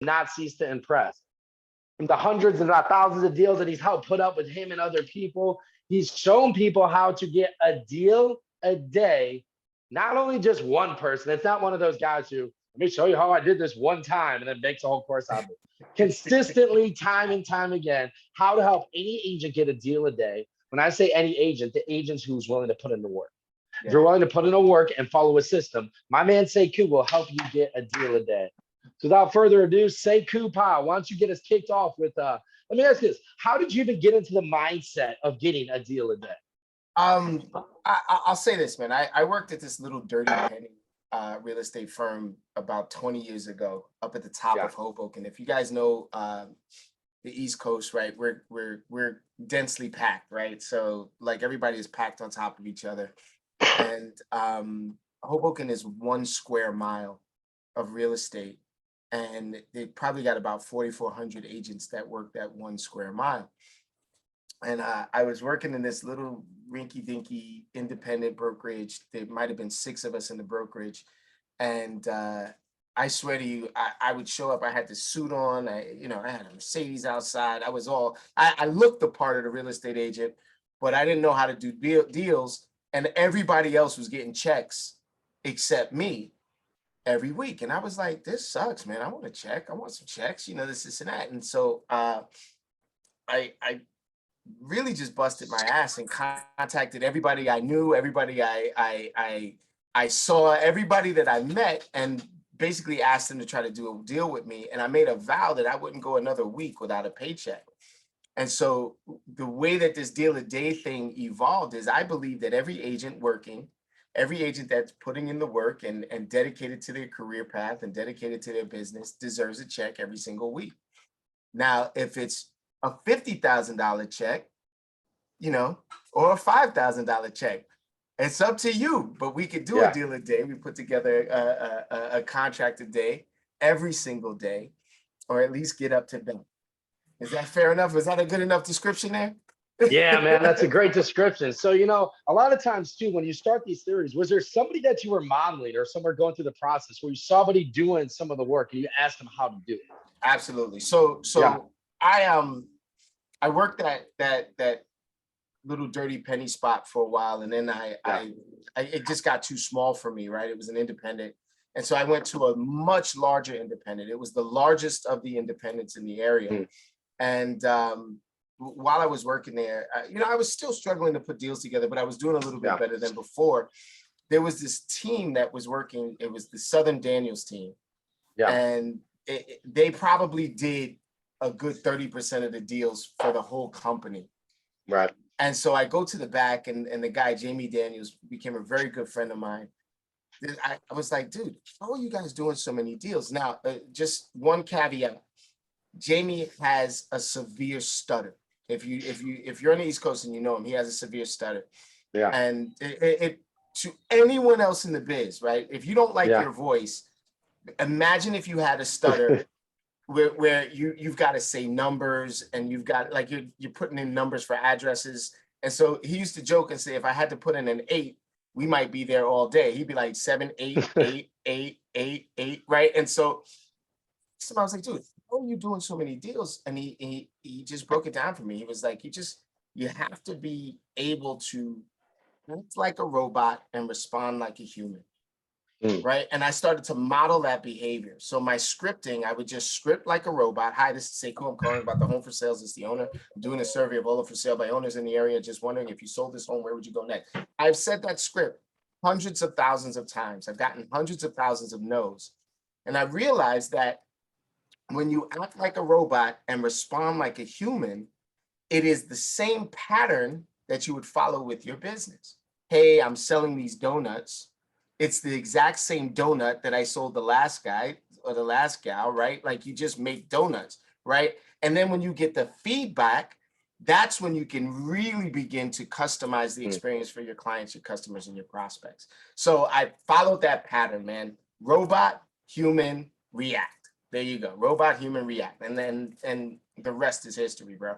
not cease to impress. And the hundreds and not thousands of deals that he's helped put up with him and other people, he's shown people how to get a deal a day, not only just one person. It's not one of those guys who, let me show you how I did this one time and then makes a whole course out of it. Consistently, time and time again, how to help any agent get a deal a day. When I say any agent, the agents who's willing to put in the work. If you're willing to put in the work and follow a system, my man Sekou will help you get a deal a day. So without further ado, Sekou Pyle, why don't you get us kicked off with, let me ask you this. How did you even get into the mindset of getting a deal a day? I'll say this, man. I worked at this little dirty penny real estate firm about 20 years ago up at the top of Hoboken. If you guys know the East Coast, right, we're densely packed, right? So like everybody is packed on top of each other. And Hoboken is 1 square mile of real estate. And they probably got about 4,400 agents that work that 1 square mile. And I was working in this little rinky-dinky independent brokerage. There might have been 6 of us in the brokerage. And I swear to you, I would show up. I had the suit on. I had a Mercedes outside. I looked the part of the real estate agent, but I didn't know how to do deals. And everybody else was getting checks except me every week. And I was like, this sucks, man. I want a check. I want some checks, this and that. And so I really just busted my ass and contacted everybody I knew, everybody I saw, everybody that I met, and basically asked them to try to do a deal with me. And I made a vow that I wouldn't go another week without a paycheck. And so the way that this deal a day thing evolved is I believe that every agent working, every agent that's putting in the work and dedicated to their career path and dedicated to their business deserves a check every single week. Now, if it's a $50,000 check, or a $5,000 check, it's up to you, but we could do a deal a day. We put together a contract a day, every single day, or at least get up to them. Is that fair enough? Is that a good enough description there? Yeah, man, that's a great description. So, a lot of times too, when you start these theories, was there somebody that you were modeling or somewhere going through the process where you saw somebody doing some of the work and you asked them how to do it? Absolutely. So I worked at that little dirty penny spot for a while, and then it just got too small for me, right? It was an independent. And so I went to a much larger independent. It was the largest of the independents in the area. And while I was working there, I was still struggling to put deals together, but I was doing a little bit better than before. There was this team that was working. It was the Southern Daniels team. And they probably did a good 30% of the deals for the whole company. Right. And so I go to the back, and the guy, Jamie Daniels, became a very good friend of mine. I was like, dude, how are you guys doing so many deals? Now, just one caveat. Jamie has a severe stutter. If you're on the East Coast and you know him, he has a severe stutter. Yeah. And it to anyone else in the biz, right? If you don't like your voice, imagine if you had a stutter where you've got to say numbers, and you've got like you're putting in numbers for addresses. And so he used to joke and say, if I had to put in an 8, we might be there all day. He'd be like 7, 8, 8, 8, 8, 8, right? And so somebody was like, dude, how are you doing so many deals? And he just broke it down for me. He was like, you have to be able to act like a robot and respond like a human. Right. And I started to model that behavior. So my scripting, I would just script like a robot. Hi, this is Sekou. I'm calling about the home for sales. It's the owner. I'm doing a survey of all for sale by owners in the area. Just wondering, if you sold this home, where would you go next? I've said that script hundreds of thousands of times. I've gotten hundreds of thousands of no's. And I realized that when you act like a robot and respond like a human, it is the same pattern that you would follow with your business. Hey, I'm selling these donuts. It's the exact same donut that I sold the last guy or the last gal, right? Like, you just make donuts, right? And then when you get the feedback, that's when you can really begin to customize the experience for your clients, your customers, and your prospects. So I followed that pattern, man. Robot, human, react. There you go. Robot, human, react. And the rest is history, bro.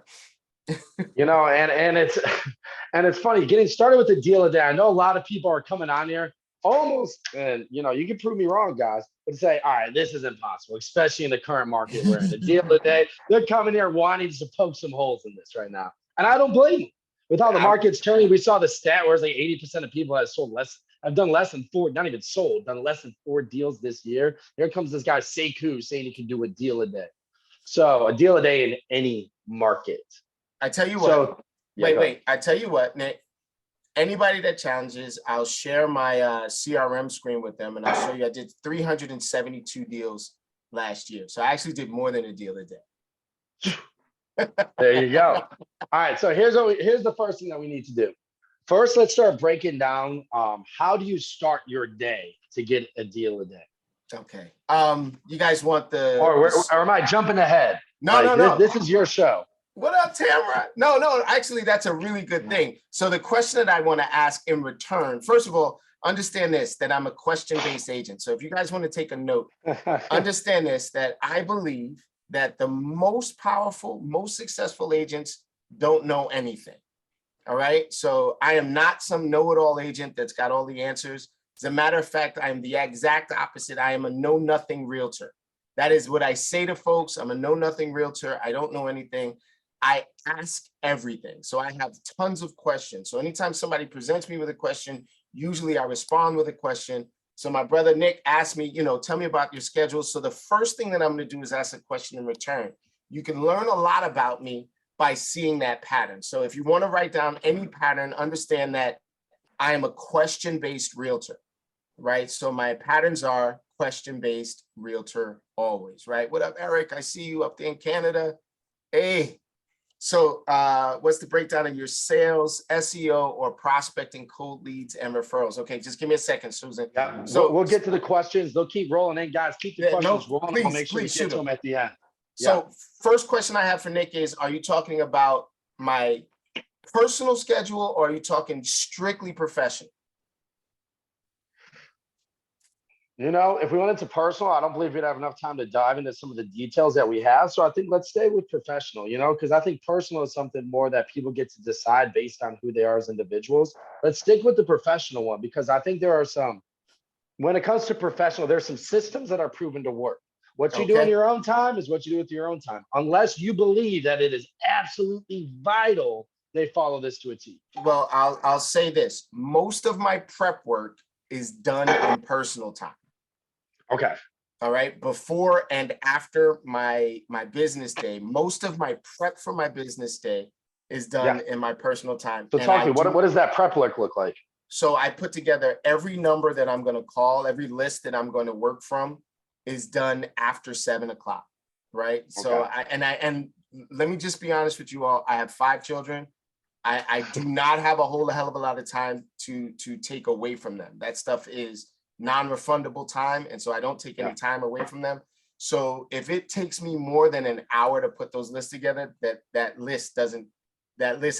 And it's funny getting started with the deal a day. I know a lot of people are coming on here almost, and you can prove me wrong, guys, would say, all right, this is impossible, especially in the current market we're in. A deal today, they're coming here wanting to poke some holes in this right now. And I don't blame them. With how the market's turning, we saw the stat where it's like 80% of people have sold less. I've done less than 4, not even sold, done less than 4 deals this year. Here comes this guy, Sekou, saying he can do a deal a day. So a deal a day in any market. I tell you what, wait, I tell you what, Nick, anybody that challenges, I'll share my CRM screen with them and I'll show you, I did 372 deals last year. So I actually did more than a deal a day. There you go. All right, so here's the first thing that we need to do. First, let's start breaking down how do you start your day to get a deal a day? Okay. You guys want or am I jumping ahead? No, no. This is your show. What up, Tamara? No, actually, that's a really good thing. So the question that I want to ask in return, first of all, understand this, that I'm a question-based agent. So if you guys want to take a note, understand this, that I believe that the most powerful, most successful agents don't know anything. All right. So I am not some know-it-all agent that's got all the answers. As a matter of fact, I am the exact opposite. I am a know-nothing realtor. That is what I say to folks. I'm a know-nothing realtor. I don't know anything. I ask everything. So I have tons of questions. So anytime somebody presents me with a question, usually I respond with a question. So my brother Nick asked me, tell me about your schedule. So the first thing that I'm going to do is ask a question in return. You can learn a lot about me by seeing that pattern. So if you want to write down any pattern, understand that I am a question-based realtor, right? So my patterns are question-based realtor always, right? What up, Eric? I see you up there in Canada. Hey. So what's the breakdown of your sales, SEO, or prospecting, cold leads, and referrals? Okay, just give me a second, Susan. Yeah, so we'll get to the questions. They'll keep rolling in, guys. Keep the questions rolling. Please, I'll make sure we get to them at the end. So first question I have for Nick is, are you talking about my personal schedule or are you talking strictly professional? If we went into personal, I don't believe we'd have enough time to dive into some of the details that we have. So I think let's stay with professional, because I think personal is something more that people get to decide based on who they are as individuals. Let's stick with the professional one, because I think there are when it comes to professional, there's some systems that are proven to work. What you do in your own time is what you do with your own time, unless you believe that it is absolutely vital they follow this to a T. Well, I'll say this. Most of my prep work is done in personal time. Okay. All right. Before and after my business day, most of my prep for my business day is done in my personal time. So talk to me, what does that prep look like? So I put together every number that I'm going to call, every list that I'm going to work from is done after 7 o'clock. Right. Okay. So and let me just be honest with you all. I have 5 children. I do not have a whole hell of a lot of time to take away from them. That stuff is non-refundable time. And so I don't take any time away from them. So if it takes me more than an hour to put those lists together, that list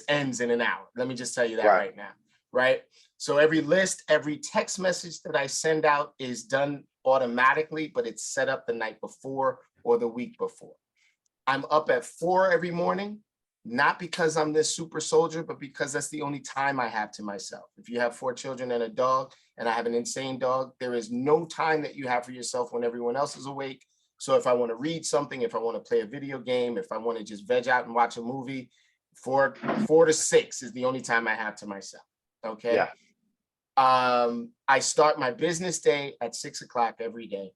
ends in an hour. Let me just tell you that right now. Right. So every list, every text message that I send out is done automatically, but it's set up the night before or the week before. I'm up at 4 every morning, not because I'm this super soldier, but because that's the only time I have to myself. If you have 4 children and a dog, and I have an insane dog, there is no time that you have for yourself when everyone else is awake. So if I want to read something, if I want to play a video game, if I want to just veg out and watch a movie, 4 to 6 is the only time I have to myself. Okay. Yeah. I start my business day at 6 o'clock every day.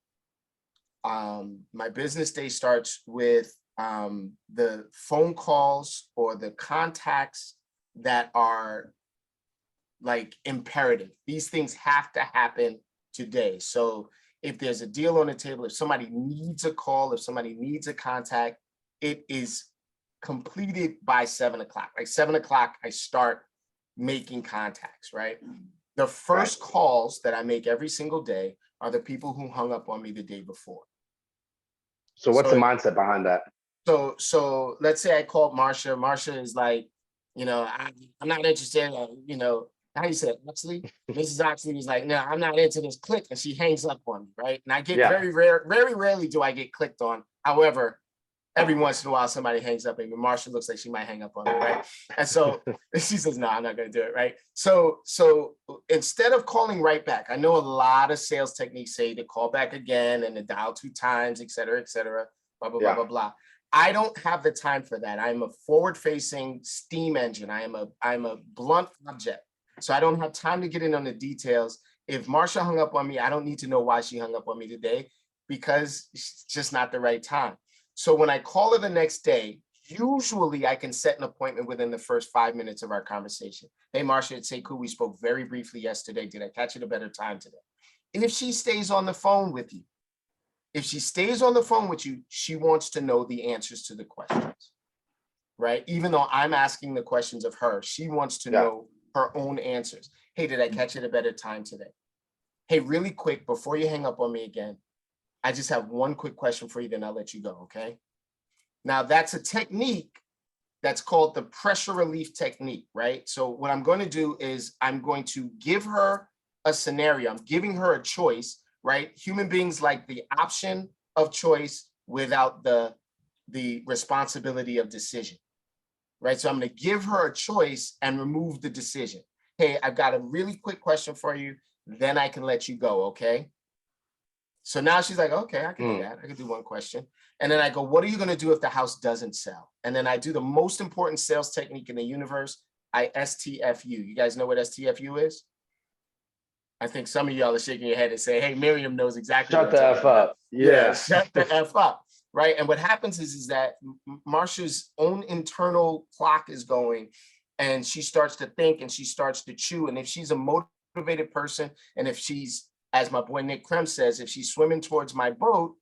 My business day starts with the phone calls or the contacts that are like imperative. These things have to happen today. So if there's a deal on the table, if somebody needs a call, if somebody needs a contact, it is completed by 7 o'clock. Like 7 o'clock, I start making contacts, right? The first calls that I make every single day are the people who hung up on me the day before. So what's the mindset behind that? So let's say I called Marsha. Marsha is like, I'm not interested, how do you say it? Oxley? Mrs. Oxley was like, no, I'm not into this click. And she hangs up on me, right? And I get very rarely do I get clicked on. However, every once in a while somebody hangs up, and Marsha looks like she might hang up on me, right? And so she says, no, I'm not going to do it, right? So instead of calling right back, I know a lot of sales techniques say to call back again and to dial 2 times, et cetera, blah, blah, blah, blah, blah. I don't have the time for that. I'm a forward-facing steam engine. I'm a blunt object. So I don't have time to get in on the details. If Marsha hung up on me, I don't need to know why she hung up on me today, because it's just not the right time. So when I call her the next day, usually I can set an appointment within the first 5 minutes of our conversation. Hey, Marsha, it's Sekou. We spoke very briefly yesterday. Did I catch it a better time today? And if she stays on the phone with you, she wants to know the answers to the questions, right? Even though I'm asking the questions of her, she wants to know her own answers. Hey, did I catch it a better time today? Hey, really quick, before you hang up on me again, I just have one quick question for you, then I'll let you go, okay? Now, that's a technique that's called the pressure relief technique, right? So what I'm going to do is I'm going to give her a scenario. I'm giving her a choice, right? Human beings like the option of choice without the responsibility of decision, right? So I'm going to give her a choice and remove the decision. Hey, I've got a really quick question for you, then I can let you go, okay? So now she's like, okay, I can do that. I can do one question. And then I go, what are you going to do if the house doesn't sell? And then I do the most important sales technique in the universe. I STFU. You guys know what STFU is? I think some of y'all are shaking your head and say, hey, Miriam knows exactly Shut what the I'm F talking about. up. Yeah. Shut the F up. Right. And what happens is that Marsha's own internal clock is going, and she starts to think and she starts to chew. And if she's a motivated person, and if she's, as my boy Nick Krem says, if she's swimming towards my boat,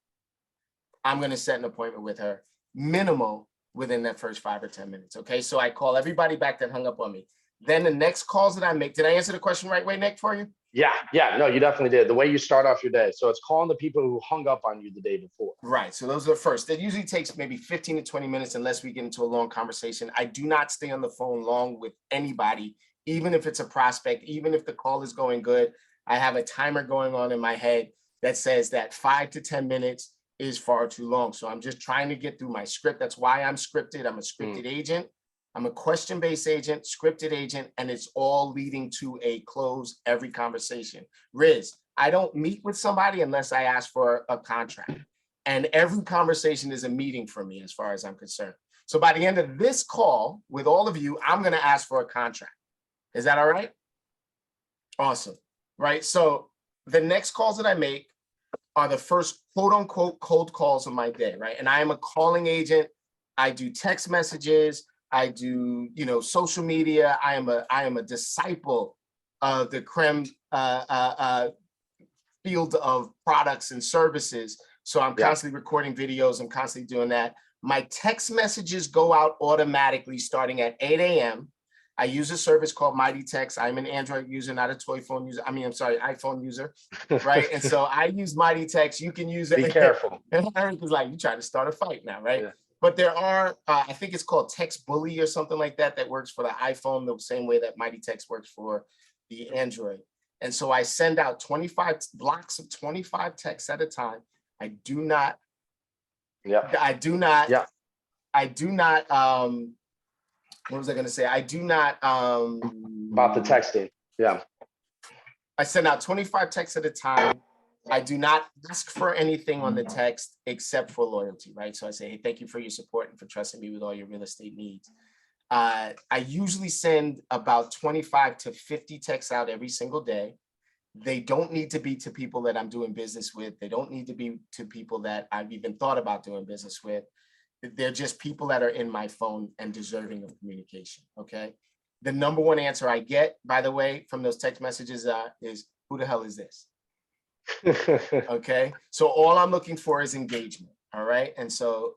I'm going to set an appointment with her, minimal, within that first 5 or 10 minutes. Okay. So I call everybody back that hung up on me. Then the next calls that I make, did I answer the question right way, Nick, for you? Yeah, no, you definitely did. The way you start off your day. So it's calling the people who hung up on you the day before. Right. So those are the first. That usually takes maybe 15 to 20 minutes unless we get into a long conversation. I do not stay on the phone long with anybody, even if it's a prospect, even if the call is going good. I have a timer going on in my head that says that 5 to 10 minutes is far too long. So I'm just trying to get through my script. That's why I'm scripted. I'm a scripted agent. I'm a question-based agent, scripted agent, and it's all leading to a close every conversation. Riz, I don't meet with somebody unless I ask for a contract. And every conversation is a meeting for me as far as I'm concerned. So by the end of this call with all of you, I'm going to ask for a contract. Is that all right? Awesome. Right. So the next calls that I make are the first quote unquote cold calls of my day. Right. And I am a calling agent. I do text messages. I do, social media. I am a disciple of the Krem field of products and services. So I'm constantly recording videos. I'm constantly doing that. My text messages go out automatically starting at 8 a.m. I use a service called Mighty Text. I'm an Android user, not a toy phone user. iPhone user, right? And so I use Mighty Text. You can use it. Be careful. And Eric is like, you trying to start a fight now, right? Yeah. But there are, I think it's called Text Bully or something like that, that works for the iPhone the same way that Mighty Text works for the Android. And so I send out 25 blocks of 25 texts at a time. I do not, what was I going to say? I do not. About the texting. Yeah. I send out 25 texts at a time. I do not ask for anything on the text except for loyalty, right? So I say, hey, thank you for your support and for trusting me with all your real estate needs. I usually send about 25 to 50 texts out every single day. They don't need to be to people that I'm doing business with. They don't need to be to people that I've even thought about doing business with. They're just people that are in my phone and deserving of communication, okay? The number one answer I get, by the way, from those text messages is, who the hell is this? Okay, so all I'm looking for is engagement, all right? And so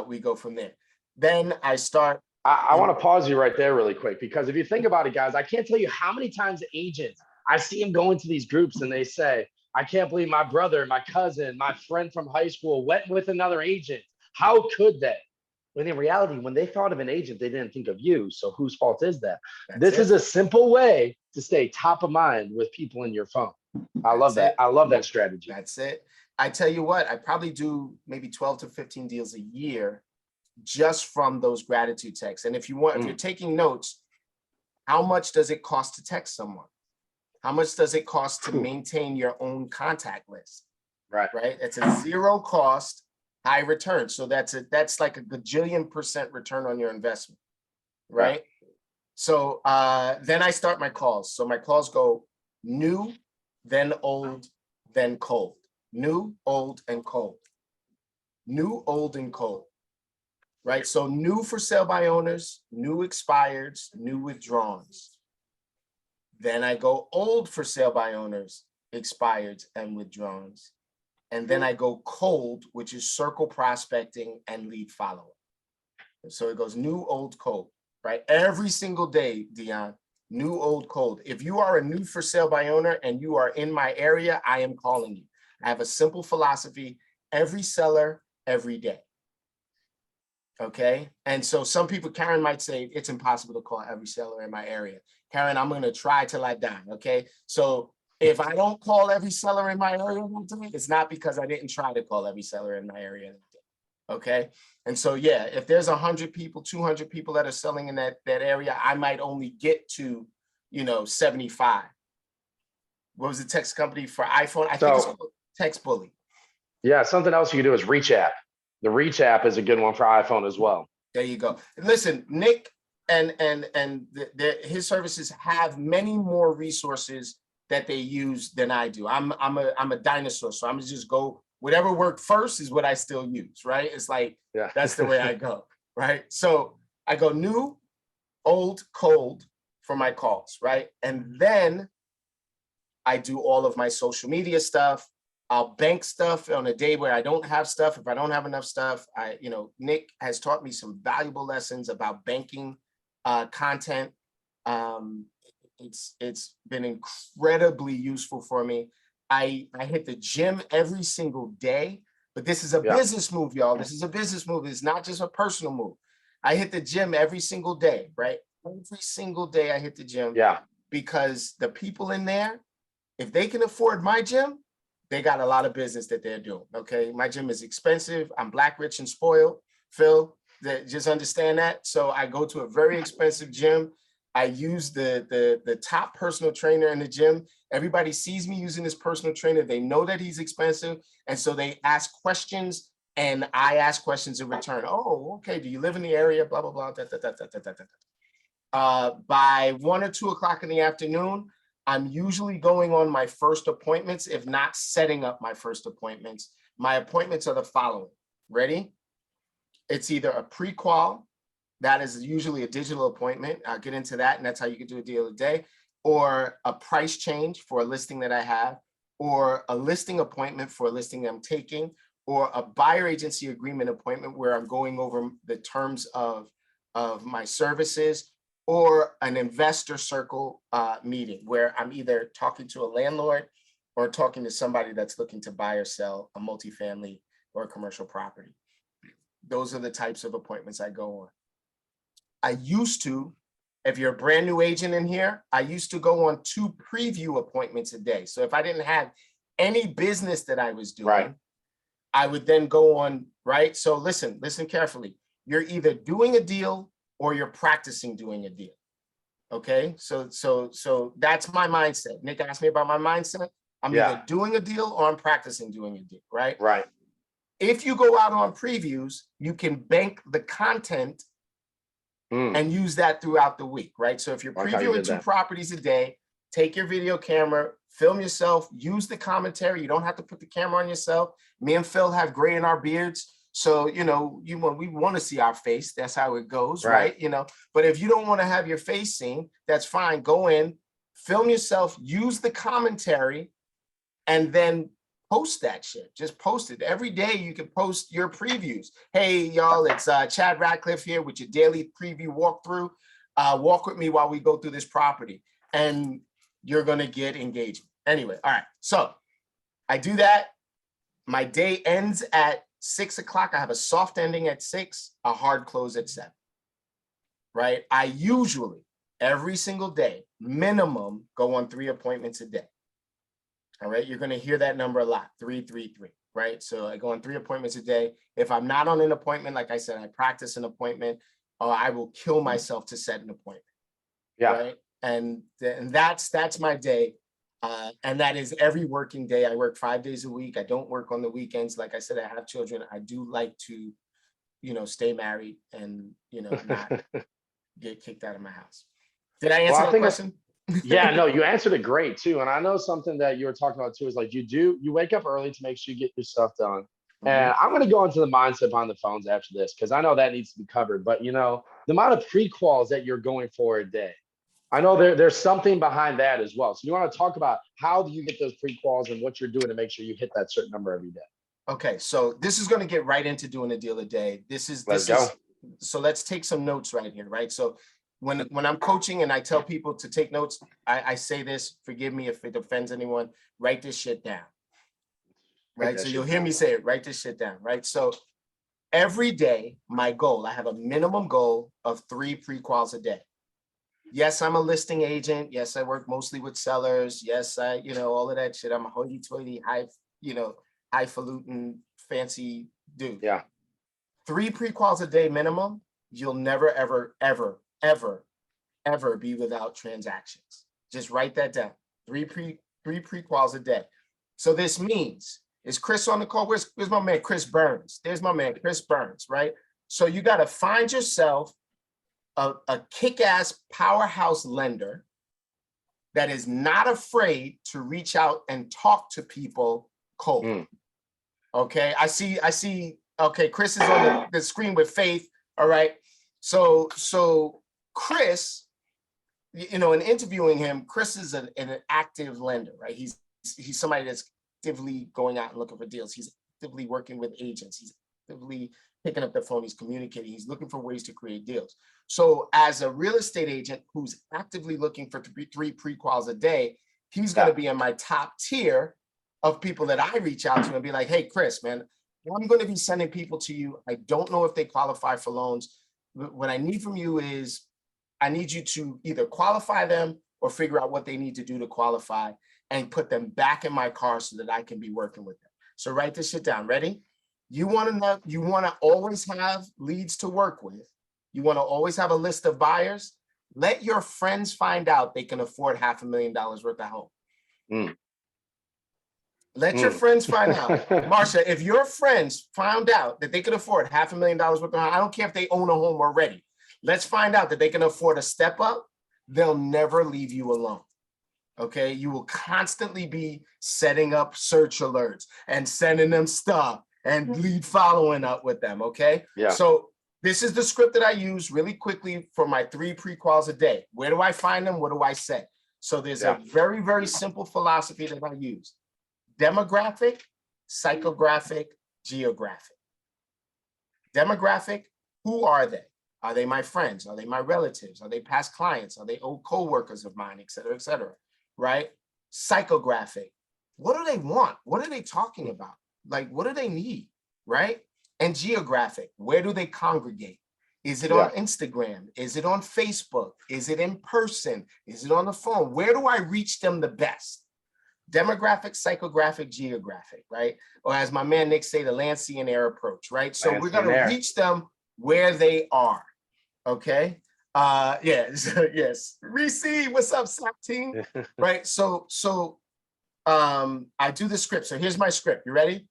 we go from there. Then I start. I want to pause you right there really quick, because if you think about it, guys, I can't tell you how many times agents, I see them go into these groups and they say, I can't believe my brother, my cousin, my friend from high school went with another agent. How could they? When in reality, when they thought of an agent, they didn't think of you. So whose fault is that? This is a simple way to stay top of mind with people in your phone. I love that. I love that strategy. That's it. I tell you what, I probably do maybe 12 to 15 deals a year just from those gratitude texts. And if you're taking notes, how much does it cost to text someone? How much does it cost to maintain your own contact list? Right. It's a zero cost, high return. So that's like a gajillion% return on your investment, right? So then I start my calls. So my calls go new, then old, then cold. New, old, and cold. New, old, and cold. Right? So new for sale by owners, new expireds, new withdrawals. Then I go old for sale by owners, expireds, and withdrawals. And then I go cold, which is circle prospecting and lead follow-up. So it goes new, old, cold, right? Every single day, Dion, new, old, cold. If you are a new for sale by owner and you are in my area, I am calling you. I have a simple philosophy: every seller, every day. Okay. And so some people, Karen might say it's impossible to call every seller in my area. Karen, I'm going to try till I die. Okay. So if I don't call every seller in my area, it's not because I didn't try to call every seller in my area. Okay. And so, yeah, if there's 100 people, 200 people that are selling in that area, I might only get to, 75. What was the text company for iPhone? I think it's called Text Bully. Yeah. Something else you can do is Reach App. The Reach app is a good one for iPhone as well. There you go. Listen, Nick and his services have many more resources that they use than I do. I'm a dinosaur, so I'm gonna just go whatever worked first is what I still use, right? It's like, that's the way I go, right? So I go new, old, cold for my calls, right? And then I do all of my social media stuff. I'll bank stuff on a day where I don't have stuff. If I don't have enough stuff, Nick has taught me some valuable lessons about banking content. It's been incredibly useful for me. I hit the gym every single day, but this is a business move, y'all. This is a business move. It's not just a personal move. I hit the gym every single day, right? Every single day I hit the gym. Because the people in there, if they can afford my gym, they got a lot of business that they're doing. Okay. My gym is expensive. I'm black, rich, and spoiled. Phil, just understand that. So I go to a very expensive gym. I use the top personal trainer in the gym. Everybody sees me using this personal trainer. They know that he's expensive. And so they ask questions and I ask questions in return. Oh, okay. Do you live in the area? Blah, blah, blah. By 1 or 2 o'clock in the afternoon, I'm usually going on my first appointments, if not setting up my first appointments. My appointments are the following. Ready? It's either a pre-qual, that is usually a digital appointment. I'll get into that, and that's how you can do a deal a day, or a price change for a listing that I have, or a listing appointment for a listing I'm taking, or a buyer agency agreement appointment where I'm going over the terms of my services, or an investor circle meeting where I'm either talking to a landlord or talking to somebody that's looking to buy or sell a multifamily or a commercial property. Those are the types of appointments I go on. I used to, if you're a brand new agent in here, I used to go on 2 preview appointments a day. So if I didn't have any business that I was doing, I would then go on, right? So listen carefully. You're either doing a deal or you're practicing doing a deal. Okay, so that's my mindset. Nick asked me about my mindset. I'm either doing a deal or I'm practicing doing a deal, right? Right. If you go out on previews, you can bank the content and use that throughout the week, right? So if you're previewing 2 properties a day, take your video camera, film yourself, use the commentary. You don't have to put the camera on yourself. Me and Phil have gray in our beards. So, we want to see our face. That's how it goes, right? But if you don't want to have your face seen, that's fine. Go in, film yourself, use the commentary, and then post that shit. Just post it. Every day you can post your previews. Hey, y'all, it's Chad Radcliffe here with your daily preview walkthrough. Walk with me while we go through this property. And you're going to get engagement. Anyway, all right. So I do that. My day ends at 6 o'clock. I have a soft ending at 6, a hard close at 7, right? I usually, every single day, minimum, go on 3 appointments a day. All right, you're going to hear that number a lot, 333. right? So I go on 3 appointments a day. If I'm not on an appointment, like I said, I practice an appointment, or I will kill myself to set an appointment, Yeah. right? And that's my day. And that is every working day. I work 5 days a week. I don't work on the weekends. Like I said, I have children. I do like to, stay married and, not get kicked out of my house. Did I answer Well, I that think question? yeah, no, you answered it great too. And I know something that you were talking about too is like you wake up early to make sure you get your stuff done. And I'm going to go into the mindset behind the phones after this because I know that needs to be covered. But the amount of pre-quals that you're going for a day, I know there's something behind that as well. So you want to talk about how do you get those pre-quals and what you're doing to make sure you hit that certain number every day. Okay, so this is going to get right into doing a deal a day. Let's go. So let's take some notes right here, right? So when I'm coaching and I tell people to take notes, I say this, forgive me if it offends anyone, write this shit down, right? So you'll hear me say it, write this shit down, right? So every day, my goal, I have a minimum goal of 3 pre-quals a day. Yes, I'm a listing agent. Yes, I work mostly with sellers. Yes, I, all of that shit. I'm a hoity-toity, highfalutin, fancy dude. Yeah. 3 pre-quals a day minimum. You'll never, ever, ever, ever, ever be without transactions. Just write that down. 3 pre-quals a day. So this means, is Chris on the call? Where's my man, Chris Burns? There's my man, Chris Burns, right? So you got to find yourself a kick-ass powerhouse lender that is not afraid to reach out and talk to people cold. Okay, I see. Okay, Chris is on the screen with Faith. All right, so Chris, in interviewing him, Chris is an active lender, right? He's somebody that's actively going out and looking for deals. He's actively working with agents. He's actively picking up the phone. He's communicating. He's looking for ways to create deals. So as a real estate agent who's actively looking for 3 pre-quals a day, he's going to be in my top tier of people that I reach out to and be like, hey, Chris, man, I'm going to be sending people to you. I don't know if they qualify for loans. What I need from you is I need you to either qualify them or figure out what they need to do to qualify and put them back in my car so that I can be working with them. So write this shit down. Ready? You want to always have leads to work with. You want to always have a list of buyers. Let your friends find out they can afford $500,000 worth of home. Let your friends find out. Marsha, if your friends found out that they could afford $500,000 worth of home, I don't care if they own a home already. Let's find out that they can afford a step up. They'll never leave you alone. Okay, you will constantly be setting up search alerts and sending them stuff and lead following up with them. Okay, yeah. So this is the script that I use really quickly for my 3 pre-quals a day. Where do I find them? What do I say? So there's a very, very simple philosophy that I use: demographic, psychographic, geographic. Demographic, who are they? Are they my friends? Are they my relatives? Are they past clients? Are they old co-workers of mine, et cetera, right? Psychographic, what do they want? What are they talking about? Like, what do they need, right? And geographic, where do they congregate? Is it on Instagram? Is it on Facebook? Is it in person? Is it on the phone? Where do I reach them the best? Demographic, psychographic, geographic, right? Or as my man Nick say, the land, sea, and air approach, right? So we're gonna reach them where they are, okay? Yes. Reese, what's up, SAP team? Right, so I do the script. So here's my script. You ready?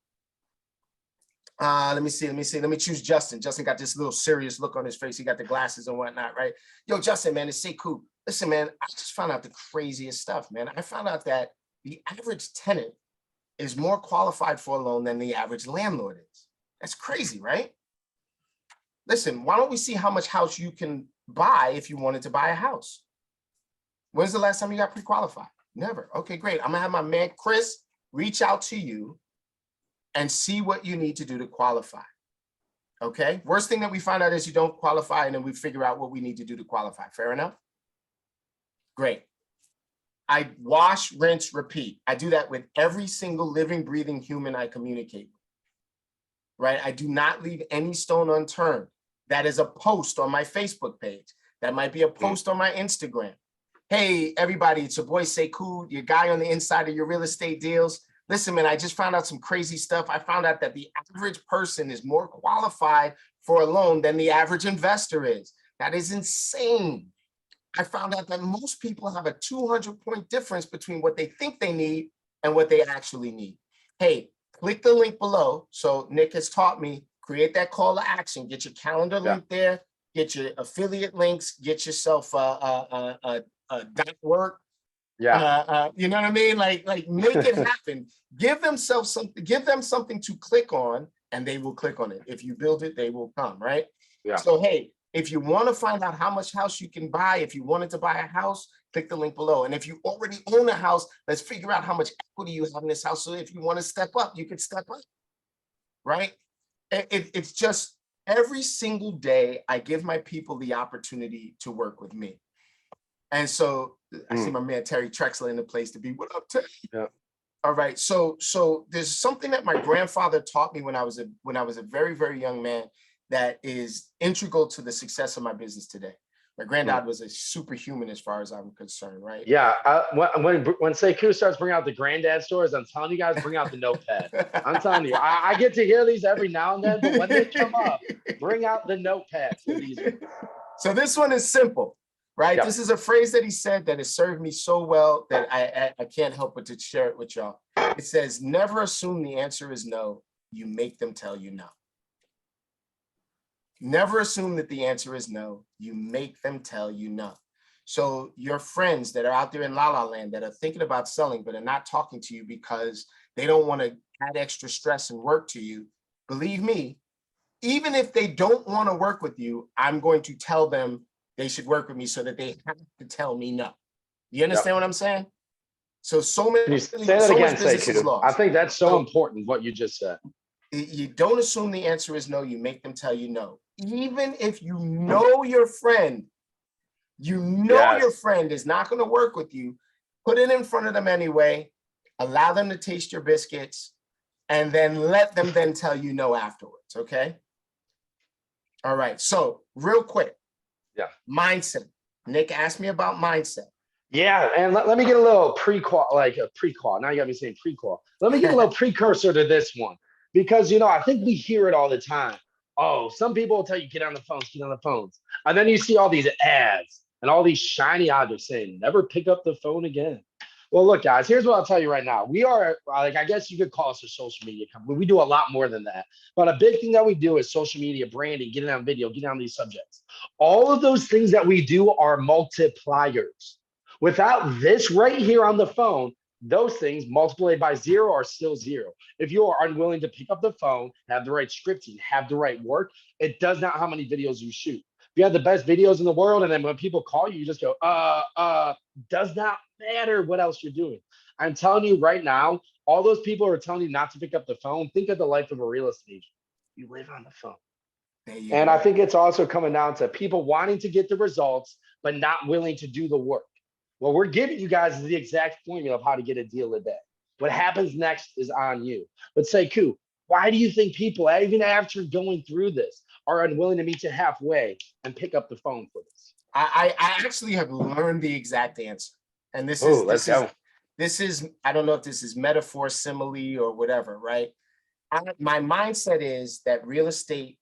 Let me see. Let me choose Justin. Justin got this little serious look on his face. He got the glasses and whatnot, right? Yo, Justin, man, it's Sekou. Listen, man, I just found out the craziest stuff, man. I found out that the average tenant is more qualified for a loan than the average landlord is. That's crazy, right? Listen, why don't we see how much house you can buy if you wanted to buy a house? When's the last time you got pre-qualified? Never. Okay, great. I'm gonna have my man Chris reach out to you and see what you need to do to qualify. Okay, worst thing that we find out is you don't qualify, and then we figure out what we need to do to qualify. Fair enough? Great. I wash, rinse, repeat. I do that with every single living, breathing human I communicate with, right? I do not leave any stone unturned. That is a post on my Facebook page. That might be a post on my Instagram. Hey, everybody, it's your boy Sekou, your guy on the inside of your real estate deals. listen, man, I just found out some crazy stuff. I found out that the average person is more qualified for a loan than the average investor is. That is insane. I found out that most people have a 200-point difference between what they think they need and what they actually need. Hey, click the link below. So Nick has taught me, create that call to action, get your calendar link there, get your affiliate links, get yourself a dot work. You know what I mean? Like make it happen. Give them something to click on, and they will click on it. If you build it, they will come, right? So hey, if you want to find out how much house you can buy, if you wanted to buy a house, click the link below. And if you already own a house, let's figure out how much equity you have in this house. So if you want to step up, you can step up, right? It's just every single day I give my people the opportunity to work with me. And so I see my man Terry Trexler in the place to be. What up, Terry? All right. So there's something that my grandfather taught me when I was a very, very young man that is integral to the success of my business today. My granddad was a superhuman as far as I'm concerned, right? Yeah. When Sekou starts bringing out the granddad stories, I'm telling you guys, bring out the notepad. I'm telling you, I get to hear these every now and then, but when they come up, bring out the notepad for these ones. So this one is simple, right? This is a phrase that he said that has served me so well that I can't help but to share it with y'all. It says, never assume the answer is no. You make them tell you no. Never assume that the answer is no. You make them tell you no. So your friends that are out there in La La Land that are thinking about selling, but are not talking to you because they don't want to add extra stress and work to you, believe me, even if they don't want to work with you, I'm going to tell them they should work with me so that they have to tell me no. You understand what I'm saying? So many. Say that again, Sekou. I think that's so important, what you just said. You don't assume the answer is no, you make them tell you no. Even if you know your friend, your friend is not going to work with you, put it in front of them anyway, allow them to taste your biscuits, and then let them then tell you no afterwards, okay? All right, so real quick. Mindset. Nick asked me about mindset. Yeah, and let me get a little prequel, like a prequel. Now you got me saying prequel. Let me get a little precursor to this one. Because, you know, I think we hear it all the time. Oh, some people will tell you, get on the phones, get on the phones. And then you see all these ads and all these shiny objects saying, never pick up the phone again. Well, look, guys, here's what I'll tell you right now. We are, like, I guess you could call us a social media company. We do a lot more than that. But a big thing that we do is social media branding, getting on video, getting on these subjects. All of those things that we do are multipliers. Without this right here on the phone, those things multiplied by 0 are still 0. If you are unwilling to pick up the phone, have the right scripting, have the right work, it does not how many videos you shoot. If you have the best videos in the world, and then when people call you, you just go, does not matter what else you're doing. I'm telling you right now, all those people are telling you not to pick up the phone. Think of the life of a real estate agent. You live on the phone. And I think it's also coming down to people wanting to get the results, but not willing to do the work. What we're giving you guys is the exact formula of how to get a deal a day. What happens next is on you. But Sekou, why do you think people, even after going through this, are unwilling to meet you halfway and pick up the phone for this? I actually have learned the exact answer. And this is, I don't know if this is metaphor, simile, or whatever, right? My mindset is that the real estate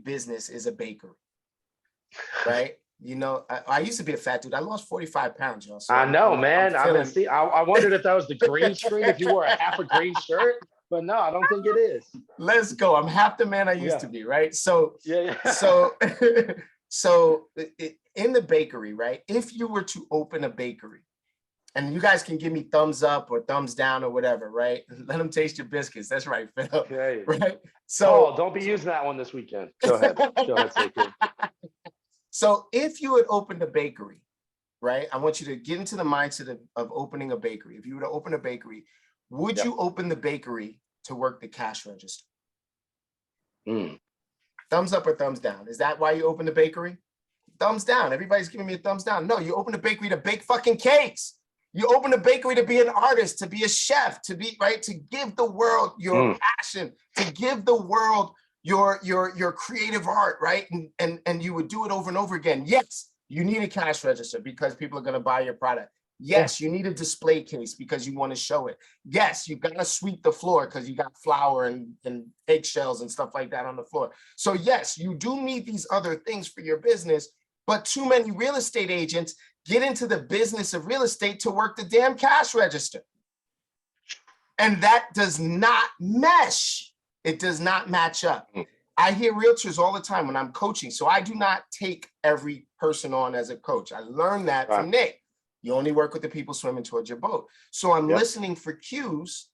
business is a bakery, right? You know, I used to be a fat dude. I lost 45 pounds, y'all. So I know, man. I wondered if that was the green screen, if you wore a half a green shirt, but no, I don't think it is. Let's go. I'm half the man I used to be, right? So, so in the bakery, right? If you were to open a bakery, and you guys can give me thumbs up or thumbs down or whatever, right? Let them taste your biscuits. That's right, Phil. Okay. Right? So, don't be using that one this weekend. Go ahead. Go ahead, Sekou. So if you had opened a bakery, right? I want you to get into the mindset of opening a bakery. If you were to open a bakery, would you open the bakery to work the cash register? Thumbs up or thumbs down? Is that why you opened the bakery? Thumbs down. Everybody's giving me a thumbs down. No, you open a bakery to bake fucking cakes. You open a bakery to be an artist, to be a chef, to be, right? To give the world your passion, to give the world your creative art, right? And you would do it over and over again. Yes, you need a cash register because people are going to buy your product. Yes, you need a display case because you want to show it. Yes, you got to sweep the floor because you got flour and eggshells and stuff like that on the floor. So yes, you do need these other things for your business, but too many real estate agents get into the business of real estate to work the damn cash register. And that does not mesh. It does not match up. I hear realtors all the time when I'm coaching. So I do not take every person on as a coach. I learned that from Nick. You only work with the people swimming towards your boat. So I'm listening for cues.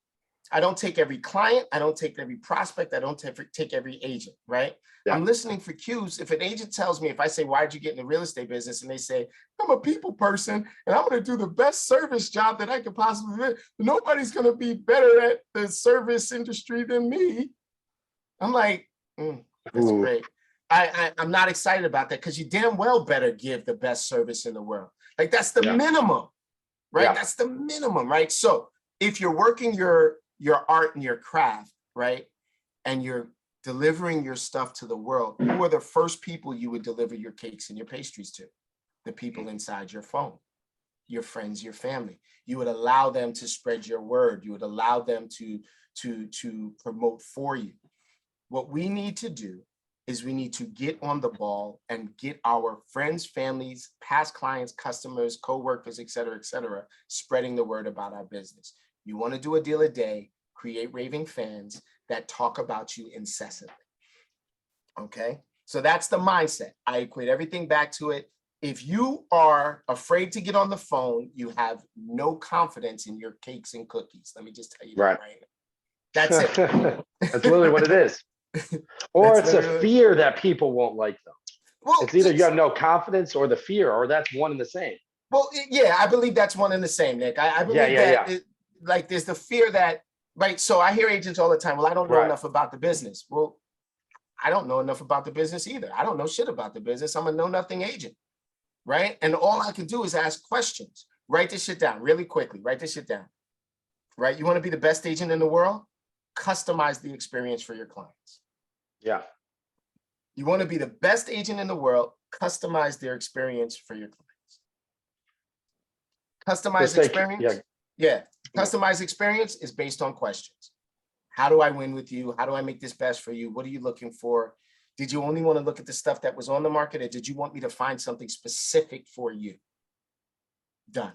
I don't take every client. I don't take every prospect. I don't take every agent, right? I'm listening for cues. If an agent tells me, if I say, why'd you get in the real estate business? And they say, I'm a people person and I'm going to do the best service job that I could possibly do. Nobody's going to be better at the service industry than me. I'm like, that's great. I'm not excited about that because you damn well better give the best service in the world. Like that's the minimum, right? That's the minimum, right? So if you're working your art and your craft, right? And you're delivering your stuff to the world, who are the first people you would deliver your cakes and your pastries to? The people inside your phone, your friends, your family. You would allow them to spread your word. You would allow them to promote for you. What we need to do is we need to get on the ball and get our friends, families, past clients, customers, co-workers, et cetera, spreading the word about our business. You want to do a deal a day, create raving fans that talk about you incessantly. Okay, so that's the mindset. I equate everything back to it. If you are afraid to get on the phone, you have no confidence in your cakes and cookies. Let me just tell you that right now. That's it. That's literally what it is. Or it's a fear that people won't like them. Well, it's either you have no confidence or the fear, or that's one and the same. Well, yeah, I believe that's one and the same, Nick. I believe that like there's the fear that, right? So I hear agents all the time, well, I don't know enough about the business. Well, I don't know enough about the business either. I don't know shit about the business. I'm a know-nothing agent, right? And all I can do is ask questions. Write this shit down really quickly. Write this shit down, right? You want to be the best agent in the world? Customize the experience for your clients. Yeah. You want to be the best agent in the world, customize their experience for your clients. Customized experience? Yeah. Customized experience is based on questions. How do I win with you? How do I make this best for you? What are you looking for? Did you only want to look at the stuff that was on the market, or did you want me to find something specific for you? Done.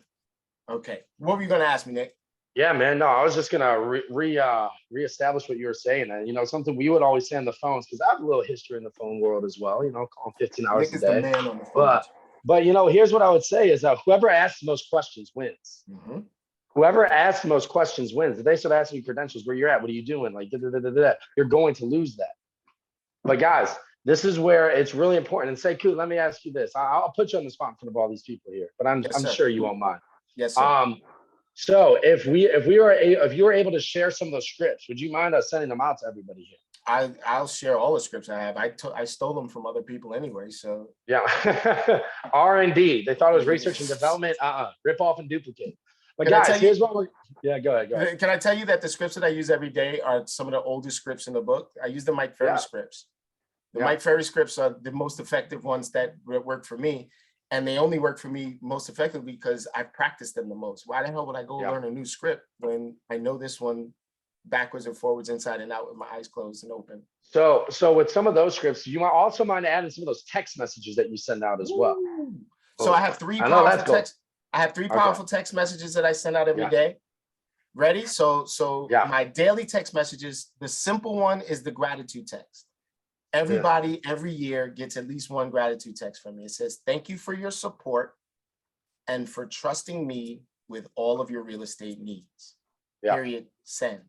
Okay. What were you going to ask me, Nick? Yeah, man. No, I was just gonna reestablish what you were saying, and something we would always say on the phones, because I have a little history in the phone world as well. Calling 15 hours Nick a day. Is the man on the phone. But here's what I would say is that whoever asks the most questions wins. Whoever asks the most questions wins. If they start asking you credentials, where you're at, what are you doing, like you're going to lose that. But guys, this is where it's really important. And Sekou, let me ask you this. I'll put you on the spot in front of all these people here, but I'm sure you won't mind. Yes, sir. So if you were able to share some of those scripts, would you mind us sending them out to everybody here? I'll share all the scripts I have. I stole them from other people anyway. So yeah. R&D. They thought it was research and development. Rip off and duplicate. But guys, here's what we're go ahead. Can I tell you that the scripts that I use every day are some of the oldest scripts in the book? I use the Mike Ferry scripts. The Mike Ferry scripts are the most effective ones that work for me. And they only work for me most effectively because I've practiced them the most. Why the hell would I go learn a new script when I know this one backwards and forwards, inside and out, with my eyes closed and open? So with some of those scripts, you might also mind adding some of those text messages that you send out as well. So I have three powerful text. I have three powerful text messages that I send out every day. Ready? So my daily text messages, the simple one is the gratitude text. Everybody every year gets at least one gratitude text from me. It says, thank you for your support and for trusting me with all of your real estate needs. Period. Send.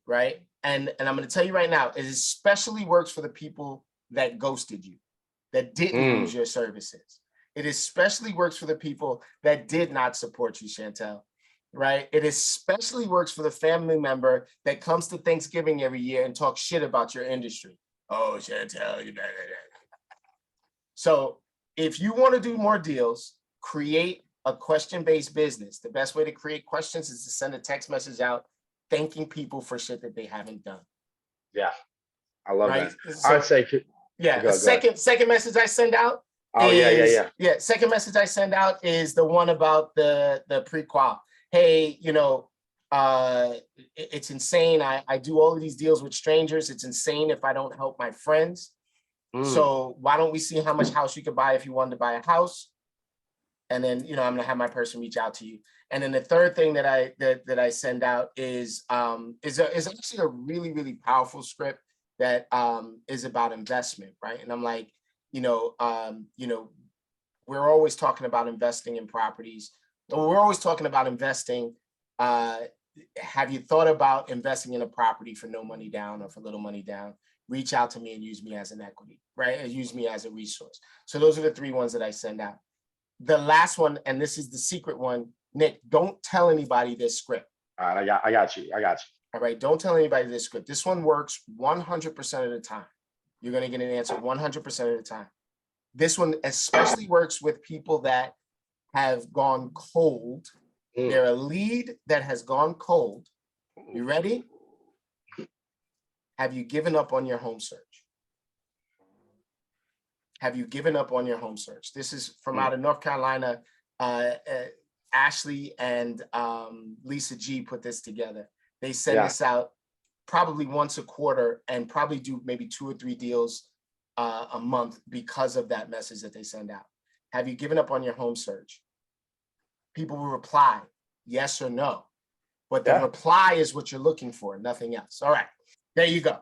Right? And I'm going to tell you right now, it especially works for the people that ghosted you, that didn't use your services. It especially works for the people that did not support you, Chantel. Right? It especially works for the family member that comes to Thanksgiving every year and talks shit about your industry. Oh, Chantel, you better. So if you want to do more deals, create a question-based business. The best way to create questions is to send a text message out thanking people for shit that they haven't done. Yeah, I love that. So, I'd say, second message I send out, Oh, yeah. Second message I send out is the one about the pre-qual. Hey, it's insane. I do all of these deals with strangers. It's insane if I don't help my friends. So why don't we see how much house you could buy if you wanted to buy a house? And then, I'm gonna have my person reach out to you. And then the third thing that I send out is actually a really, really powerful script that is about investment, right? And I'm like, we're always talking about investing in properties. We're always talking about investing. Have you thought about investing in a property for no money down or for little money down? Reach out to me and use me as an equity, right? And use me as a resource. So those are the three ones that I send out. The last one, and this is the secret one, Nick, don't tell anybody this script. All right, I got you. All right, don't tell anybody this script. This one works 100% of the time. You're going to get an answer 100% of the time. This one especially works with people that have gone cold. They're a lead that has gone cold. You ready? Have you given up on your home search? Have you given up on your home search? This is from out of North Carolina. Ashley and Lisa G put this together. They send this out probably once a quarter and probably do maybe 2 or 3 deals a month because of that message that they send out. Have you given up on your home search? People will reply yes or no, but the reply is what you're looking for, nothing else. All right, there you go.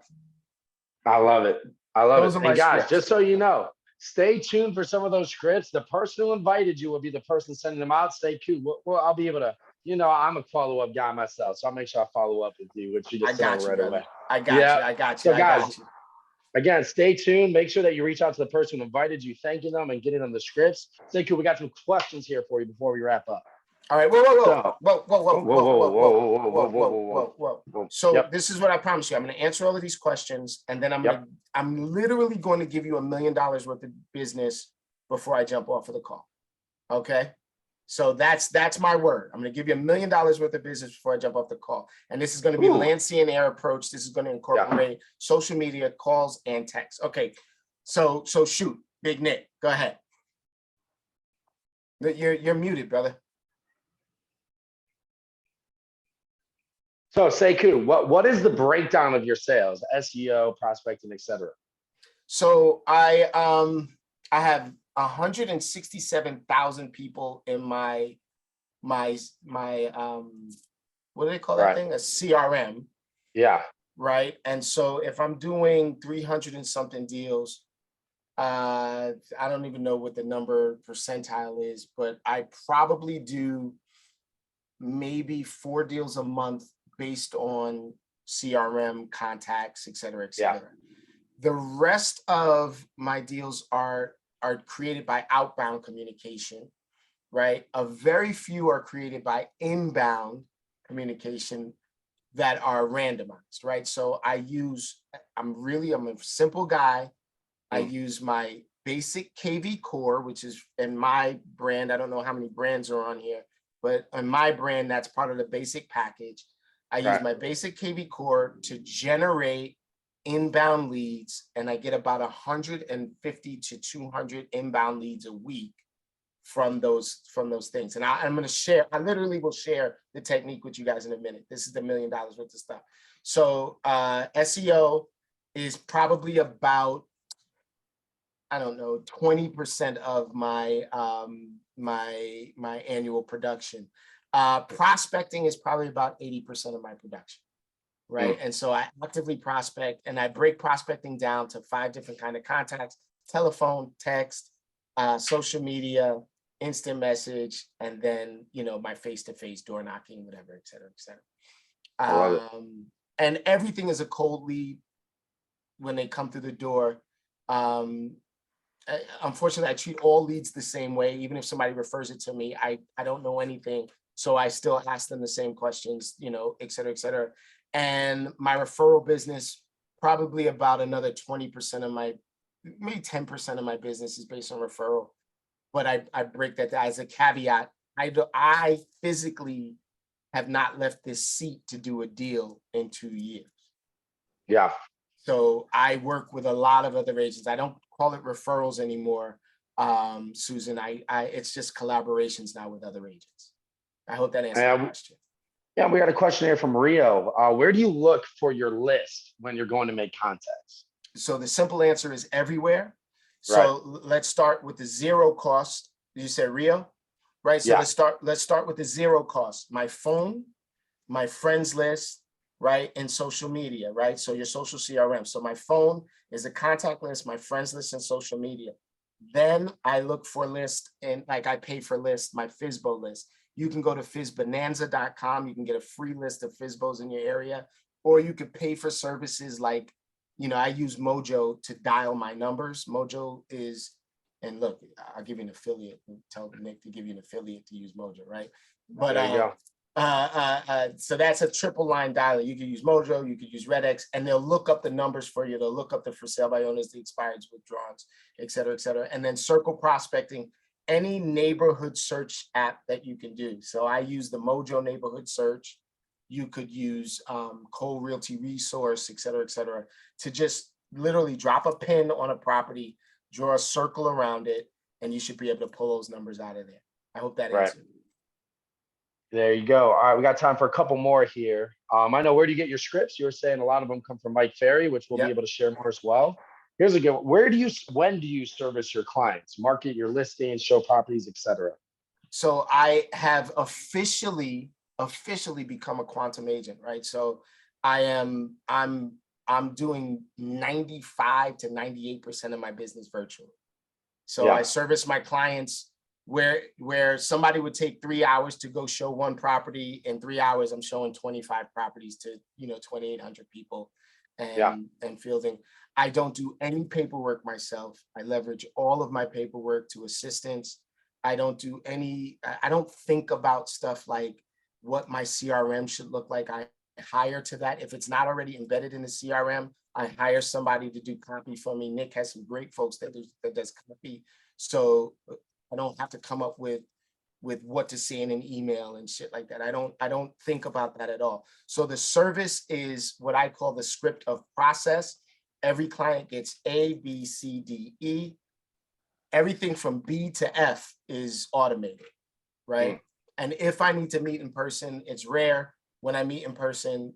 I love it. And guys, scripts. Just so you know, stay tuned for some of those scripts. The person who invited you will be the person sending them out. Stay tuned. Well, I'll be able to, I'm a follow-up guy myself, so I'll make sure I follow up with you, which you just sent right away. I got you. So guys, again, stay tuned. Make sure that you reach out to the person who invited you, thanking them and getting them the scripts. Thank you. We got some questions here for you before we wrap up. All right, whoa. So this is what I promise you. I'm going to answer all of these questions, and then I'm literally going to give you $1 million worth of business before I jump off of the call. Okay, so that's my word. I'm going to give you $1 million worth of business before I jump off the call, and this is going to be Lancian Air approach. This is going to incorporate social media, calls, and text. Okay, so shoot, Big Nick, go ahead. You're muted, brother. So Sekou, what is the breakdown of your sales, SEO, prospecting, etc.? So I have 167,000 people in my what do they call that thing? A CRM. Yeah. Right. And so if I'm doing 300 and something deals, I don't even know what the number percentile is, but I probably do maybe 4 deals a month based on CRM, contacts, et cetera, et cetera. The rest of my deals are created by outbound communication, right? A very few are created by inbound communication that are randomized, right? So I'm a simple guy. I use my basic KV core, which is in my brand. I don't know how many brands are on here, but on my brand, that's part of the basic package. I use my basic KV core to generate inbound leads, and I get about 150 to 200 inbound leads a week from those things. And I'm going to share, I literally will share the technique with you guys in a minute. This is the $1 million worth of stuff. So SEO is probably about, I don't know, 20% of my my annual production. Prospecting is probably about 80% of my production, right? And so I actively prospect, and I break prospecting down to 5 different kind of contacts: telephone, text, social media, instant message, and then, my face-to-face door knocking, whatever, et cetera, et cetera. And everything is a cold lead when they come through the door. Unfortunately, I treat all leads the same way. Even if somebody refers it to me, I don't know anything. So I still ask them the same questions, et cetera, et cetera. And my referral business, probably about another 20% of maybe 10% of my business is based on referral. But I break that down as a caveat. I physically have not left this seat to do a deal in 2 years. Yeah. So I work with a lot of other agents. I don't call it referrals anymore. Susan. It's just collaborations now with other agents. I hope that answers the question. Yeah, we got a question here from Rio. Where do you look for your list when you're going to make contacts? So the simple answer is everywhere. So let's start with the zero cost. You said Rio, right? So let's start with the zero cost. My phone, my friends list, right? And social media, right? So your social CRM. So my phone is a contact list, my friends list, and social media. Then I look for list, and like I pay for list, my FSBO list. You can go to fizbonanza.com. You can get a free list of FSBOs in your area, or you could pay for services like, I use Mojo to dial my numbers. Mojo is, and look, I'll give you an affiliate. Tell Nick to give you an affiliate to use Mojo, right? But there you go. So that's a triple line dialer. You can use Mojo, you could use RedX, and they'll look up the numbers for you. They'll look up the for sale by owners, the expireds, withdrawals, et cetera, et cetera. And then circle prospecting, any neighborhood search app that you can do. So I use the Mojo neighborhood search. You could use Cole Realty Resource, et cetera, to just literally drop a pin on a property, draw a circle around it, and you should be able to pull those numbers out of there. I hope that answered. There you go. All right, we got time for a couple more here. I know, where do you get your scripts? You were saying a lot of them come from Mike Ferry, which we'll be able to share more as well. Here's a good one. When do you service your clients? Market your listings, show properties, etc. So I have officially become a quantum agent, right? So I'm doing 95 to 98% of my business virtually. So I service my clients where somebody would take 3 hours to go show one property. In 3 hours, I'm showing 25 properties to 2,800 people and fielding. I don't do any paperwork myself. I leverage all of my paperwork to assistants. I don't think about stuff like what my CRM should look like. I hire to that. If it's not already embedded in the CRM, I hire somebody to do copy for me. Nick has some great folks that does copy. So I don't have to come up with what to say in an email and shit like that. I don't think about that at all. So the service is what I call the script of process. Every client gets A, B, C, D, E. Everything from B to F is automated, right? And if I need to meet in person, it's rare. When I meet in person,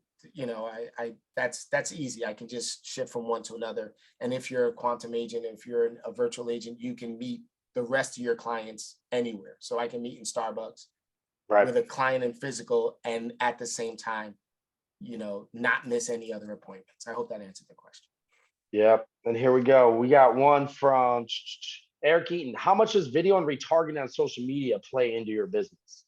that's easy. I can just shift from one to another. And if you're a quantum agent, if you're a virtual agent, you can meet the rest of your clients anywhere. So I can meet in Starbucks with a client in physical, and at the same time, not miss any other appointments. I hope that answered the question. Yep. And here we go. We got one from Eric Eaton. How much does video and retargeting on social media play into your business?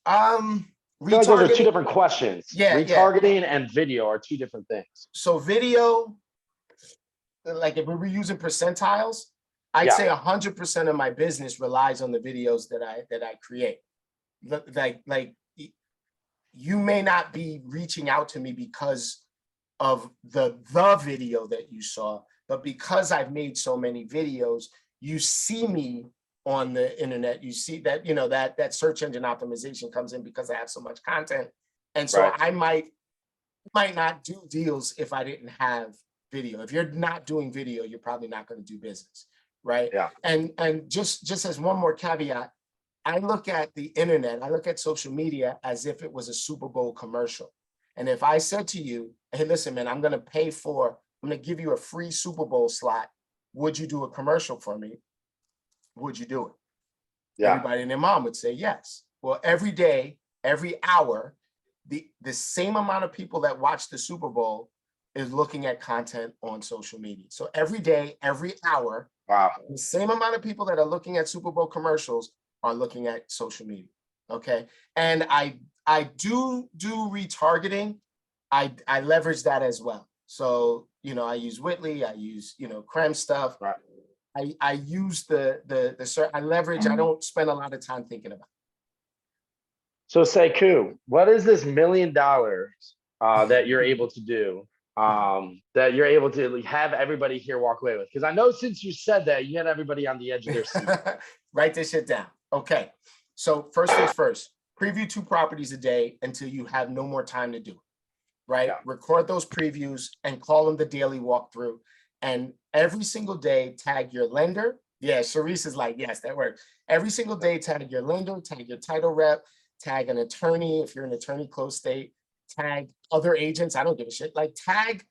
I feel like those are two different questions. Retargeting and video are two different things. So video, like if we were using percentiles, I'd say 100% of my business relies on the videos that I create. Like you may not be reaching out to me because of the video that you saw, but because I've made so many videos, you see me on the internet. You see that that search engine optimization comes in because I have so much content, and so I might not do deals if I didn't have video. If you're not doing video, you're probably not going to do business, right? And just as one more caveat, I look at the internet, I look at social media as if it was a Super Bowl commercial. And if I said to you, hey, listen, man, I'm going to give you a free Super Bowl slot. Would you do a commercial for me? Would you do it? Everybody and their mom would say yes. Well, every day, every hour, the same amount of people that watch the Super Bowl is looking at content on social media. So every day, every hour, the same amount of people that are looking at Super Bowl commercials are looking at social media. Okay. And I do retargeting. I leverage that as well. So, I use Whitley, I use, Creme stuff. I use I leverage, I don't spend a lot of time thinking about it. So Sekou, what is this $1 million that you're able to do, that you're able to have everybody here walk away with? Because I know since you said that, you had everybody on the edge of their seat. Write this shit down. Okay. So first things first, preview 2 properties a day until you have no more time to do it, right? Record those previews and call them the daily walkthrough. And every single day, tag your lender, Yeah, Sharice is like, yes, that works. Every single day, tag your lender, tag your title rep, tag an attorney if you're an attorney closed state, tag other agents. I don't give a shit. Like tag,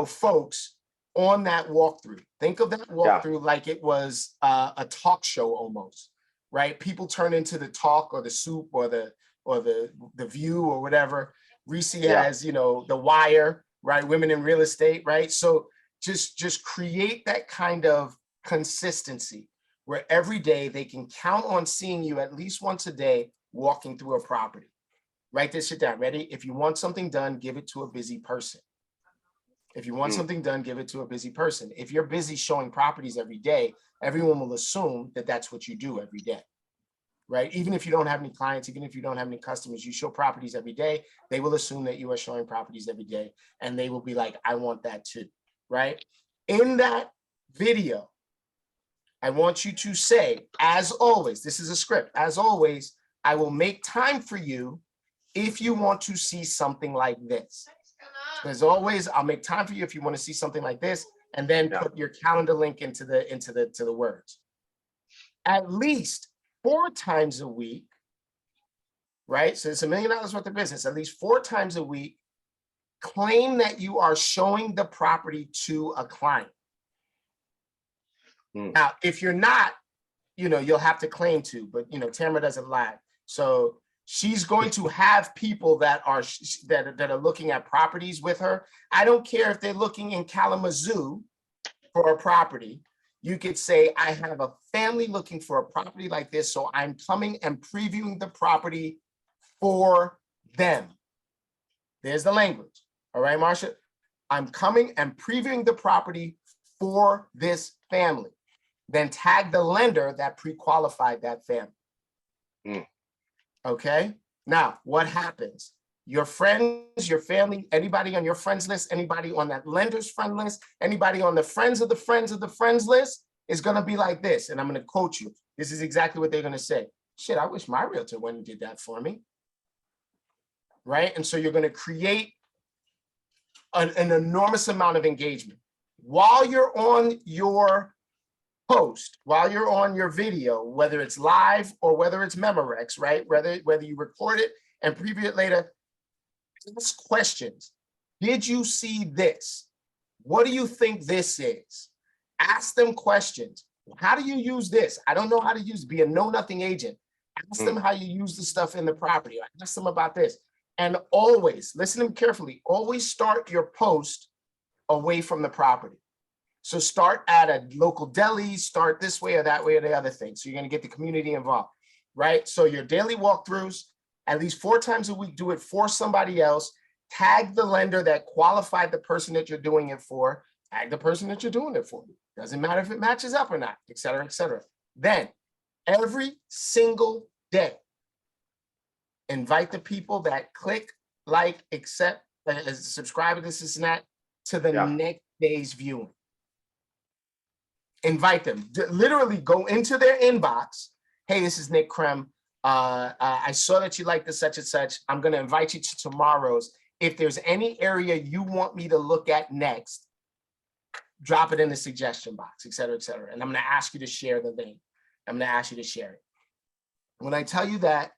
folks on that walkthrough. Think of that Yeah. walkthrough like it was a talk show almost, right? People turn into the talk or the soup or the view or whatever. Reese has, the wire, right? Women in real estate, right? So just create that kind of consistency where every day they can count on seeing you at least once a day walking through a property. Write this shit down. Ready? If you want something done, give it to a busy person. If you want something done, give it to a busy person. If you're busy showing properties every day, everyone will assume that that's what you do every day, right? Even if you don't have any clients, even if you don't have any customers, you show properties every day, they will assume that you are showing properties every day, and they will be like, I want that too, right? In that video, I want you to say, as always, this is a script, as always, I will make time for you if you want to see something like this. As always, I'll make time for you if you want to see something like this, and then put your calendar link into the words. At least 4 times a week, right? So it's $1 million worth of business. At least 4 times a week, claim that you are showing the property to a client. Now, if you're not, you'll have to claim to, but Tamara doesn't lie. So she's going to have people that are looking at properties with her. I don't care if they're looking in Kalamazoo for a property. You could say, I have a family looking for a property like this, so I'm coming and previewing the property for them. There's the language. All right, Marsha? I'm coming and previewing the property for this family. Then tag the lender that pre-qualified that family. Okay. Now, what happens? Your friends, your family, anybody on your friends list, anybody on that lender's friend list, anybody on the friends of the friends of the friends list is going to be like this. And I'm going to quote you. This is exactly what they're going to say. Shit, I wish my realtor went and did that for me. Right. And so you're going to create an enormous amount of engagement while you're on your post, while you're on your video, whether it's live or whether it's Memorex, right? Whether you record it and preview it later, ask questions. Did you see this? What do you think this is? Ask them questions. How do you use this? I don't know how to use, be a know-nothing agent. Ask them how you use the stuff in the property. Ask them about this. And always, listen to them carefully, always start your post away from the property. So start at a local deli, start this way or that way or the other thing. So you're going to get the community involved, right? So your daily walkthroughs, at least 4 times a week, do it for somebody else. Tag the lender that qualified the person that you're doing it for. Tag the person that you're doing it for. Doesn't matter if it matches up or not, et cetera, et cetera. Then every single day, invite the people that click, like, accept, subscribe to this and that to the next day's viewing. Invite them. Literally go into their inbox. Hey, this is Nick Krem. I saw that you like this such and such. I'm going to invite you to tomorrow's. If there's any area you want me to look at next, drop it in the suggestion box, et cetera, et cetera. And I'm going to ask you to share the link. I'm going to ask you to share it. When I tell you that,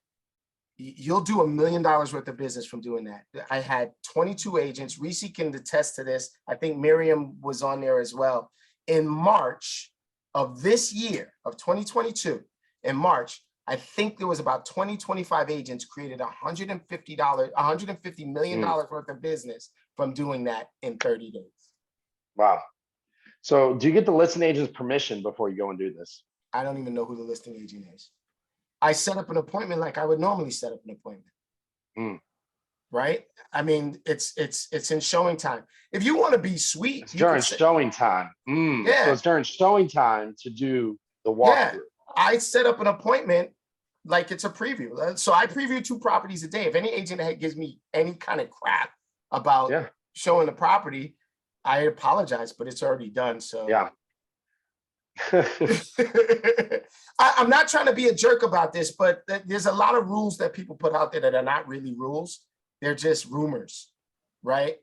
you'll do $1 million worth of business from doing that. I had 22 agents. Reese can attest to this. I think Miriam was on there as well. In March of this year, of 2022, in March, I think there was about 25 agents created $150 million worth of business from doing that in 30 days. Wow. So do you get the listing agent's permission before you go and do this? I don't even know who the listing agent is. I set up an appointment like I would normally set up an appointment. Right? I mean, it's in showing time. If you want to be sweet, it's during showing time. Yeah. So it's during showing time to do the walkthrough. Yeah. I set up an appointment like it's a preview. So I preview 2 properties a day. If any agent gives me any kind of crap about showing the property, I apologize, but it's already done. So yeah. I'm not trying to be a jerk about this, but there's a lot of rules that people put out there that are not really rules. They're just rumors, right?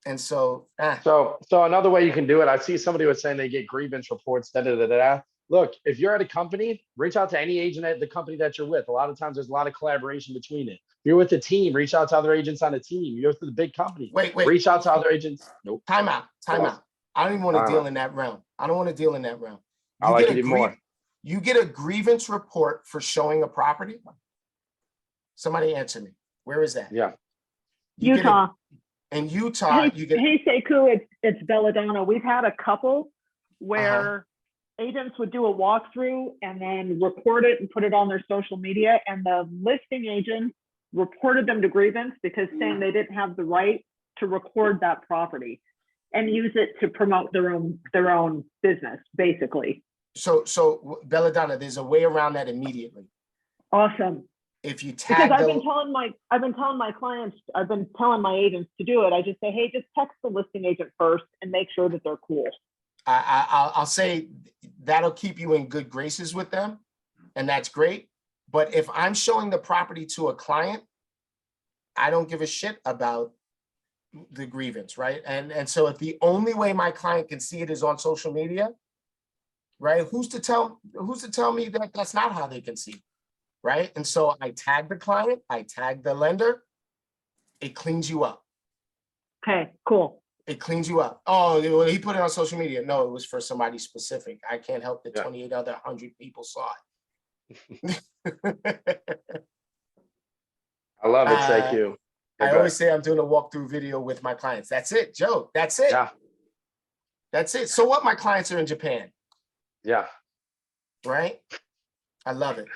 And so, so another way you can do it, I see somebody was saying they get grievance reports, da da da da. look, if you're at a company, reach out to any agent at the company that you're with. A lot of times there's a lot of collaboration between it. If you're with a team, reach out to other agents on a team. You're with the big company. Wait. Reach out to other agents. Nope. Time out. I don't even want to deal in that realm. I like it even more. You get a grievance report for showing a property? Somebody answer me. Where is that? Yeah. Utah. In Utah, Hey, hey Sekou, it's Belladonna. We've had a couple where agents would do a walkthrough and then record it and put it on their social media, and the listing agent reported them to grievance because saying they didn't have the right to record that property and use it to promote their own business, basically. So Belladonna, there's a way around that immediately. Awesome. If you tag because I've been telling my clients, I've been telling my agents to do it. I just say, hey, just text the listing agent first and make sure that they're cool. I'll say that'll keep you in good graces with them, and that's great. But if I'm showing the property to a client, I don't give a shit about the grievance, right? And so if the only way my client can see it is on social media, right? Who's to tell me that that's not how they can see it, right? And so I tag the client, I tag the lender, it cleans you up. Okay, cool. It cleans you up. Oh, well, he put it on social media. No, it was for somebody specific. I can't help that 28 other 100 people saw it. I love it, Sekou. I always say I'm doing a walkthrough video with my clients. That's it, Joe. That's it. Yeah. That's it. So what? My clients are in Japan. Yeah. Right? I love it.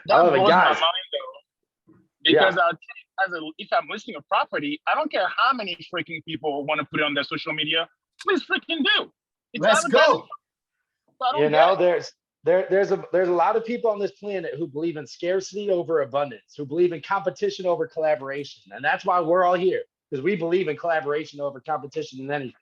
That blows blows my my mind, though. Because if I'm listing a property, I don't care how many freaking people want to put it on their social media. Please freaking do. Let's go. You know, there's a lot of people on this planet who believe in scarcity over abundance, who believe in competition over collaboration. And that's why we're all here, because we believe in collaboration over competition and anything.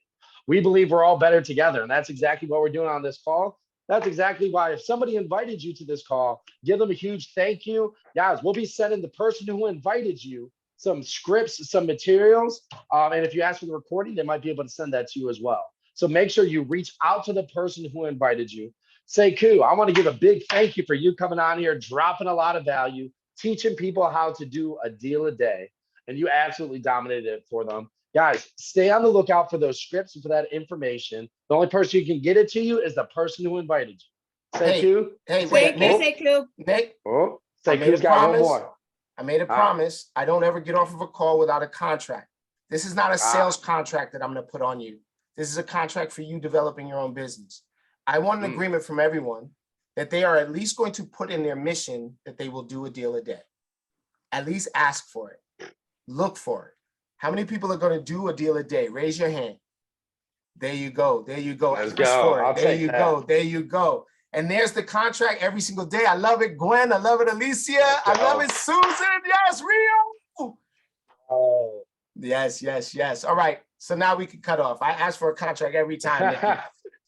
We believe we're all better together. And that's exactly what we're doing on this call. That's exactly why if somebody invited you to this call, give them a huge thank you. Guys, we'll be sending the person who invited you some scripts, some materials. And if you ask for the recording, they might be able to send that to you as well. So make sure you reach out to the person who invited you. Sekou, I want to give a big thank you for you coming on here, dropping a lot of value, teaching people how to do a deal a day. And you absolutely dominated it for them. Guys, stay on the lookout for those scripts and for that information. The only person who can get it to you is the person who invited you. Sekou. Sekou. Nick. Oh, Sekou's got one more. I made a promise. I don't ever get off of a call without a contract. This is not a sales contract that I'm going to put on you. This is a contract for you developing your own business. I want an agreement from everyone that they are at least going to put in their mission that they will do a deal a day. At least ask for it. Look for it. How many people are going to do a deal a day? Raise your hand. There you go. There you go. Let's go. There you go. There you go. And there's the contract every single day. I love it, Gwen. I love it, Alicia. I love it, Susan. Yes, Rio. Oh. Yes, yes, yes. All right. So now we can cut off. I ask for a contract every time.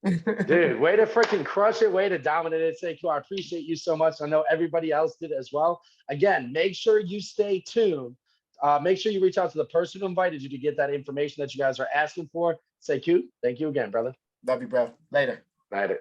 Dude, way to freaking crush it. Way to dominate it, Sekou. I appreciate you so much. I know everybody else did as well. Again, make sure you stay tuned. Make sure you reach out to the person who invited you to get that information that you guys are asking for. Sekou, thank you again, brother. Love you, bro. Later. Later.